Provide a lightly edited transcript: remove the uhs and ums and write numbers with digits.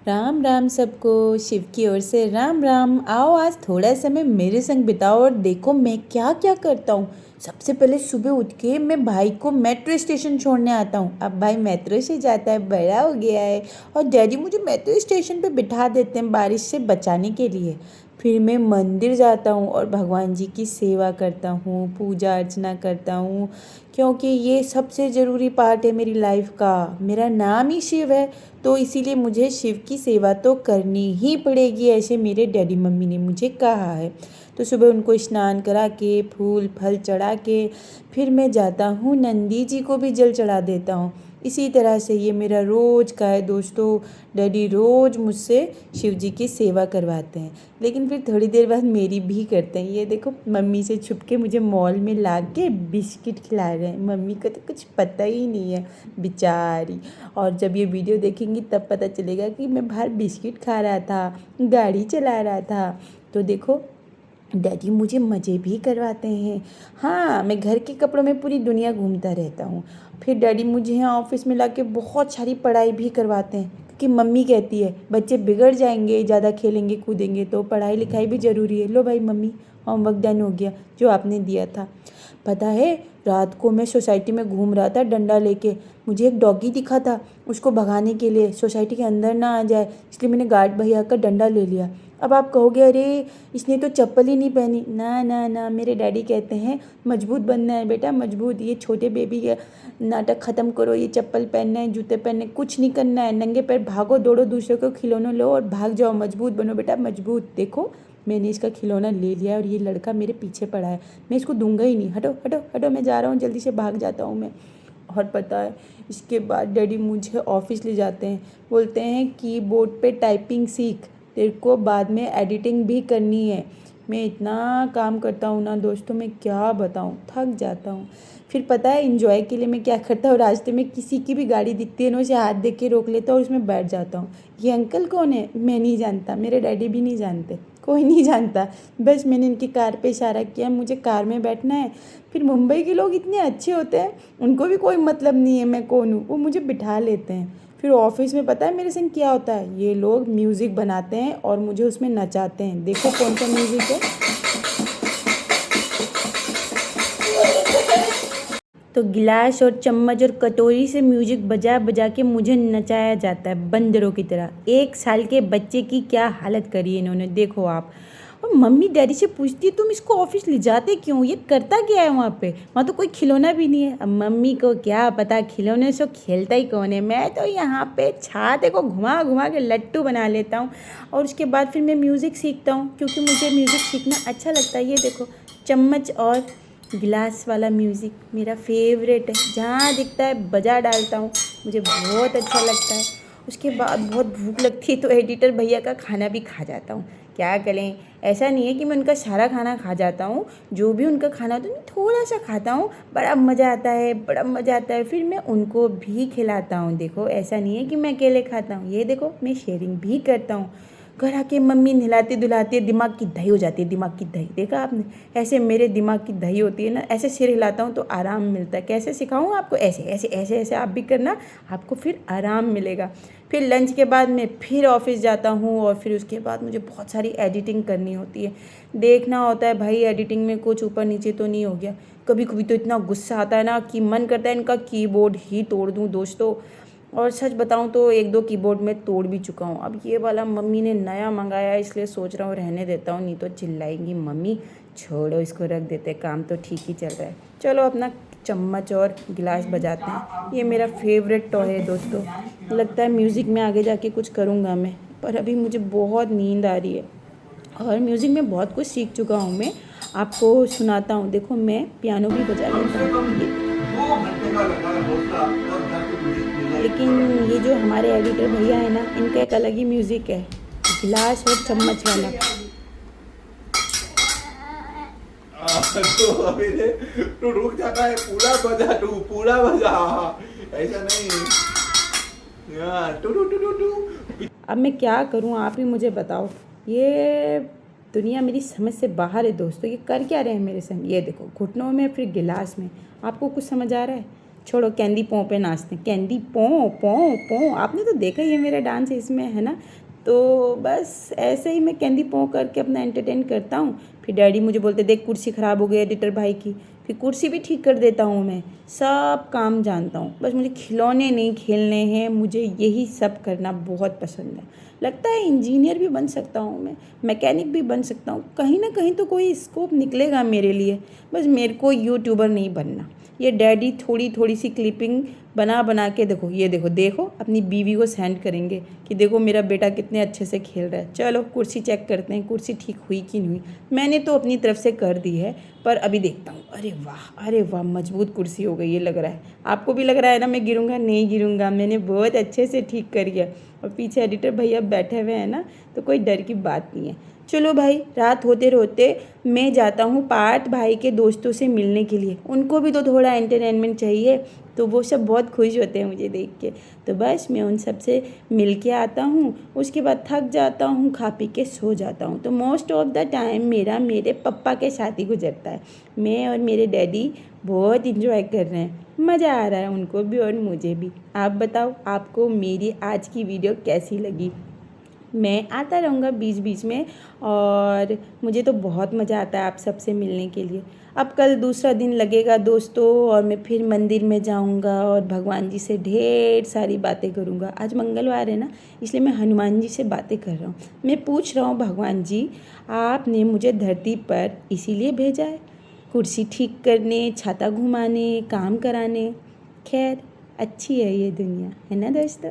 राम राम सबको। शिव की ओर से राम राम। आओ आज थोड़ा समय मेरे संग बिताओ और देखो मैं क्या क्या करता हूँ। सबसे पहले सुबह उठ के मैं भाई को मेट्रो स्टेशन छोड़ने आता हूँ। अब भाई मेट्रो से जाता है, बड़ा हो गया है, और डैडी मुझे मेट्रो स्टेशन पे बिठा देते हैं बारिश से बचाने के लिए। फिर मैं मंदिर जाता हूँ और भगवान जी की सेवा करता हूँ, पूजा अर्चना करता हूँ, क्योंकि ये सबसे ज़रूरी पार्ट है मेरी लाइफ का। मेरा नाम ही शिव है, तो इसीलिए मुझे शिव की सेवा तो करनी ही पड़ेगी, ऐसे मेरे डैडी मम्मी ने मुझे कहा है। तो सुबह उनको स्नान करा के फूल फल चढ़ा के फिर मैं जाता हूँ नंदी जी को भी जल चढ़ा देता हूँ। इसी तरह से ये मेरा रोज़ का है दोस्तों। डैडी रोज़ मुझसे शिव जी की सेवा करवाते हैं, लेकिन फिर थोड़ी देर बाद मेरी भी करते हैं। ये देखो मम्मी से छुप के मुझे मॉल में ला के बिस्किट खिला रहे हैं। मम्मी को तो कुछ पता ही नहीं है बेचारी। और जब ये वीडियो देखेंगी तब पता चलेगा कि मैं बाहर बिस्किट खा रहा था, गाड़ी चला रहा था। तो देखो डैडी मुझे मज़े भी करवाते हैं। हाँ, मैं घर के कपड़ों में पूरी दुनिया घूमता रहता हूँ। फिर डैडी मुझे यहाँ ऑफिस में लाके बहुत सारी पढ़ाई भी करवाते हैं, क्योंकि मम्मी कहती है बच्चे बिगड़ जाएंगे, ज़्यादा खेलेंगे कूदेंगे, तो पढ़ाई लिखाई भी ज़रूरी है। लो भाई मम्मी, होमवर्क डन हो गया जो आपने दिया था। पता है, रात को मैं सोसाइटी में घूम रहा था डंडा लेके। मुझे एक डॉगी दिखा था, उसको भगाने के लिए सोसाइटी के अंदर ना आ जाए, इसलिए मैंने गार्ड भैया का डंडा ले लिया। अब आप कहोगे अरे इसने तो चप्पल ही नहीं पहनी। ना ना ना, मेरे डैडी कहते हैं मजबूत बनना है बेटा, मजबूत। ये छोटे बेबी का नाटक ख़त्म करो, ये चप्पल पहनना है, जूते पहनने, कुछ नहीं करना है। नंगे पैर भागो दौड़ो, दूसरे को खिलौने लो और भाग जाओ। मजबूत बनो बेटा, मजबूत। देखो मैंने इसका खिलौना ले लिया और ये लड़का मेरे पीछे पड़ा है। मैं इसको दूंगा ही नहीं। हटो हटो हटो, मैं जा रहा हूँ, जल्दी से भाग जाता हूँ मैं। और पता है, इसके बाद डैडी मुझे ऑफिस ले जाते हैं, बोलते हैं कीबोर्ड पे टाइपिंग सीख, तेरे को बाद में एडिटिंग भी करनी है। मैं इतना काम करता हूँ ना दोस्तों, मैं क्या बताऊँ, थक जाता हूँ। फिर पता है इंजॉय के लिए मैं क्या करता हूँ, रास्ते में किसी की भी गाड़ी दिखती है ना, उसे हाथ देख के रोक लेता हूँ और उसमें बैठ जाता हूँ। ये अंकल कौन है मैं नहीं जानता, मेरे डैडी भी नहीं जानते, कोई नहीं जानता। बस मैंने इनकी कार पे इशारा किया, मुझे कार में बैठना है। फिर मुंबई के लोग इतने अच्छे होते हैं, उनको भी कोई मतलब नहीं है मैं कौन हूँ, वो मुझे बिठा लेते हैं। फिर ऑफिस में पता है मेरे संग क्या होता है, ये लोग म्यूज़िक बनाते हैं और मुझे उसमें नचाते हैं। देखो कौन सा म्यूज़िक है। तो गिलास और चम्मच और कटोरी से म्यूजिक बजा बजा के मुझे नचाया जाता है बंदरों की तरह। 1 साल के बच्चे की क्या हालत करी है इन्होंने, देखो आप। और मम्मी डैडी से पूछती है तुम इसको ऑफिस ले जाते क्यों, ये करता क्या है वहाँ पे, वहाँ तो कोई खिलौना भी नहीं है। अब मम्मी को क्या पता खिलौने से खेलता ही कौन है। मैं तो यहाँ पे छाते को घुमा घुमा के लट्टू बना लेता हूँ। और उसके बाद फिर मैं म्यूज़िक सीखता हूँ, क्योंकि मुझे म्यूज़िक सीखना अच्छा लगता है। ये देखो चम्मच और गिलास वाला म्यूज़िक मेरा फेवरेट है, जहाँ दिखता है बजा डालता हूँ, मुझे बहुत अच्छा लगता है। उसके बाद बहुत भूख लगती है तो एडिटर भैया का खाना भी खा जाता हूँ। क्या करें, ऐसा नहीं है कि मैं उनका सारा खाना खा जाता हूँ, जो भी उनका खाना होता है मैं थोड़ा सा खाता हूँ। बड़ा मज़ा आता है, बड़ा मज़ा आता है। फिर मैं उनको भी खिलाता हूँ। देखो ऐसा नहीं है कि मैं अकेले खाता हूँ, ये देखो मैं शेयरिंग भी करता हूँ। घर आके मम्मी नहलाती धुलाती दिमाग की दही हो जाती है, दिमाग की दही देखा आपने, ऐसे मेरे दिमाग की दही होती है ना, ऐसे सिर हिलाता हूँ तो आराम मिलता है। कैसे सिखाऊँ आपको, ऐसे ऐसे ऐसे ऐसे आप भी करना, आपको फिर आराम मिलेगा। फिर लंच के बाद मैं फिर ऑफिस जाता हूँ और फिर उसके बाद मुझे बहुत सारी एडिटिंग करनी होती है। देखना होता है भाई एडिटिंग में कुछ ऊपर नीचे तो नहीं हो गया। कभी कभी तो इतना गुस्सा आता है ना कि मन करता है इनका कीबोर्ड ही तोड़ दूँ दोस्तों। और सच बताऊं तो 1-2 कीबोर्ड में तोड़ भी चुका हूँ। अब ये वाला मम्मी ने नया मंगाया है, इसलिए सोच रहा हूँ रहने देता हूँ, नहीं तो चिल्लाएंगी मम्मी। छोड़ो इसको, रख देते, काम तो ठीक ही चल रहा है। चलो अपना चम्मच और गिलास बजाते हैं। ये मेरा फेवरेट टॉय है दोस्तों। लगता है म्यूज़िक में आगे जाके कुछ करूँगा मैं, पर अभी मुझे बहुत नींद आ रही है। और म्यूज़िक में बहुत कुछ सीख चुका हूँ मैं, आपको सुनाता हूँ। देखो मैं पियानो भी बजा लेता हूँ लेकिन ये जो हमारे एडिटर भैया है ना, इनका एक अलग ही म्यूज़िक है, गिलास और चम्मच वाला। तो अभी रे, तू रुक जाता है, पूरा बजा, तू पूरा बजा, ऐसा नहीं। Two two two two two. अब मैं क्या करूं, आप ही मुझे बताओ। ये दुनिया मेरी समझ से बाहर है दोस्तों, ये कर क्या रहे हैं मेरे संग। ये देखो घुटनों में फिर गिलास में, आपको कुछ समझ आ रहा है। छोड़ो, कैंडी पॉ पे नाचते हैं, कैंडी पॉ पॉ पॉ। आपने तो देखा ही है मेरा डांस इसमें, है ना। तो बस ऐसे ही मैं कैंडी पॉ करके अपना एंटरटेन करता हूँ। फिर डैडी मुझे बोलते देख कुर्सी ख़राब हो गई एडिटर भाई की, फिर कुर्सी भी ठीक कर देता हूँ मैं। सब काम जानता हूँ, बस मुझे खिलौने नहीं खेलने हैं, मुझे यही सब करना बहुत पसंद है। लगता है इंजीनियर भी बन सकता हूँ मैं, मैकेनिक भी बन सकता हूँ, कहीं ना कहीं तो कोई स्कोप निकलेगा मेरे लिए। बस मेरे को यूट्यूबर नहीं बनना। ये डैडी थोड़ी थोड़ी सी क्लिपिंग बना बना के देखो, ये देखो देखो अपनी बीवी को सेंड करेंगे कि देखो मेरा बेटा कितने अच्छे से खेल रहा है। चलो कुर्सी चेक करते हैं, कुर्सी ठीक हुई कि नहीं हुई। मैंने तो अपनी तरफ से कर दी है, पर अभी देखता हूँ। अरे वाह मजबूत कुर्सी हो गई, ये लग रहा है। आपको भी लग रहा है ना मैं गिरूंगा? नहीं गिरूंगा, मैंने बहुत अच्छे से ठीक करी है। और पीछे एडिटर भैया बैठे हुए हैं ना, तो कोई डर की बात नहीं है। चलो भाई, रात होते होते मैं जाता हूँ पार्थ भाई के दोस्तों से मिलने के लिए। उनको भी तो थोड़ा एंटरटेनमेंट चाहिए, तो वो सब बहुत खुश होते हैं मुझे देख के। तो बस मैं उन सब से मिल के आता हूँ, उसके बाद थक जाता हूँ, खा पी के सो जाता हूँ। तो मोस्ट ऑफ द टाइम मेरा मेरे पप्पा के साथ ही गुजरता है। मैं और मेरे डैडी बहुत इंजॉय कर रहे हैं, मज़ा आ रहा है उनको भी और मुझे भी। आप बताओ आपको मेरी आज की वीडियो कैसी लगी? मैं आता रहूँगा बीच बीच में, और मुझे तो बहुत मज़ा आता है आप सबसे मिलने के लिए। अब कल दूसरा दिन लगेगा दोस्तों, और मैं फिर मंदिर में जाऊँगा और भगवान जी से ढेर सारी बातें करूँगा। आज मंगलवार है ना, इसलिए मैं हनुमान जी से बातें कर रहा हूँ। मैं पूछ रहा हूँ भगवान जी, आपने मुझे धरती पर इसीलिए भेजा है, कुर्सी ठीक करने, छाता घुमाने, काम कराने? खैर अच्छी है ये दुनिया, है ना दोस्तों।